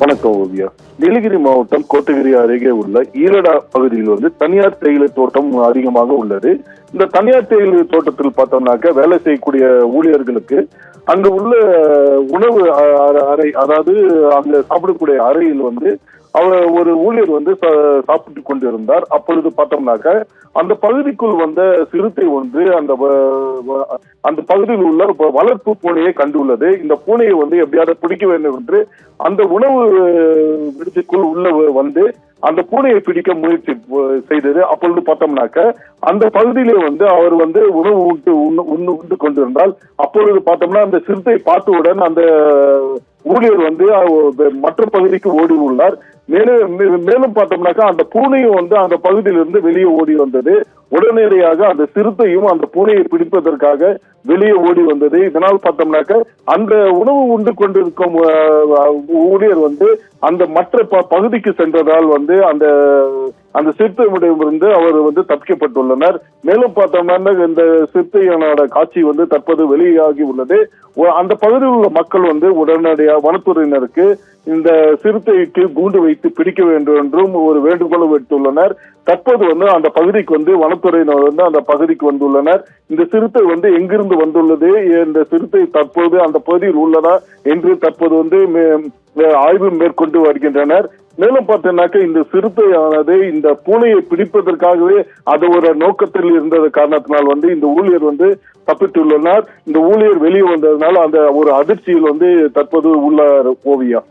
வணக்கம் ஓவியா. நீலகிரி மாவட்டம் கோத்தகிரி அருகே உள்ள ஈரடா பகுதியில் தனியார் தேயிலை தோட்டம் அதிகமாக உள்ளது. இந்த தனியார் தேயிலை தோட்டத்தில் பார்த்தோம்னாக்க வேலை செய்யக்கூடிய ஊழியர்களுக்கு அங்கு உள்ள உணவு அறை, அதாவது அங்க சாப்பிடக்கூடிய அறையில் அவர் ஒரு ஊழியர் சாப்பிட்டு கொண்டிருந்தார். அப்பொழுது பார்த்தோம்னாக்க அந்த பகுதிக்குள் வந்த சிறுத்தை அந்த பகுதியில் உள்ள வளர்ப்பு பூனையை கண்டுள்ளது. இந்த பூனையை எப்படியாவது பிடிக்க வேண்டும் என்று அந்த உணவு விடுதிக்குள் உள்ள அந்த பூனையை பிடிக்க முயற்சி செய்தது. அப்பொழுது பார்த்தோம்னாக்க அந்த பகுதியிலே அவர் உணவு உண்டு கொண்டிருந்தால் அப்பொழுது பார்த்தோம்னா அந்த சிறுத்தை பார்த்தவுடன் அந்த ஊழியர் மற்ற பகுதிக்கு ஓடி உள்ளார். மேலும் பார்த்தோம்னாக்கா அந்த பூனையும் அந்த பகுதியிலிருந்து வெளியே ஓடி வந்தது. உடனடியாக அந்த சிறுத்தையும் அந்த பூனையை பிடிப்பதற்காக வெளியே ஓடி வந்தது. இதனால் பார்த்தோம்னாக்க அந்த உணவு உண்டு கொண்டிருக்கும் ஊழியர் அந்த மற்ற பகுதிக்கு சென்றதால் அந்த சிறுத்தையிடமிருந்து அவர் தப்பிக்கப்பட்டுள்ளனர். மேலும் பார்த்தோம்னா இந்த சிறுத்தையோட காட்சி தற்போது வெளியாகி உள்ளது. அந்த பகுதியில் உள்ள மக்கள் உடனடியாக வனத்துறையினருக்கு இந்த சிறுத்தைக்கு கூண்டு வைத்து பிடிக்க வேண்டும் என்றும் ஒரு வேண்டுகோள் விடுத்துள்ளனர். தற்போது அந்த பகுதிக்கு வனத்துறையினர் அந்த பகுதிக்கு வந்துள்ளனர். இந்த சிறுத்தை எங்கிருந்து வந்துள்ளது, இந்த சிறுத்தை தற்போது அந்த பகுதியில் உள்ளதா என்று தற்போது ஆய்வு மேற்கொண்டு வருகின்றனர். மேலும் பார்த்தீங்கன்னாக்க இந்த சிறுத்தையானது இந்த பூனையை பிடிப்பதற்காகவே அது ஒரு நோக்கத்தில் இருந்தது காரணத்தினால் இந்த ஊழியர் தப்பித்துள்ளனர். இந்த ஊழியர் வெளியே வந்ததனால் அந்த ஒரு அதிர்ச்சியில் தற்போது உள்ளார் ஓவியா.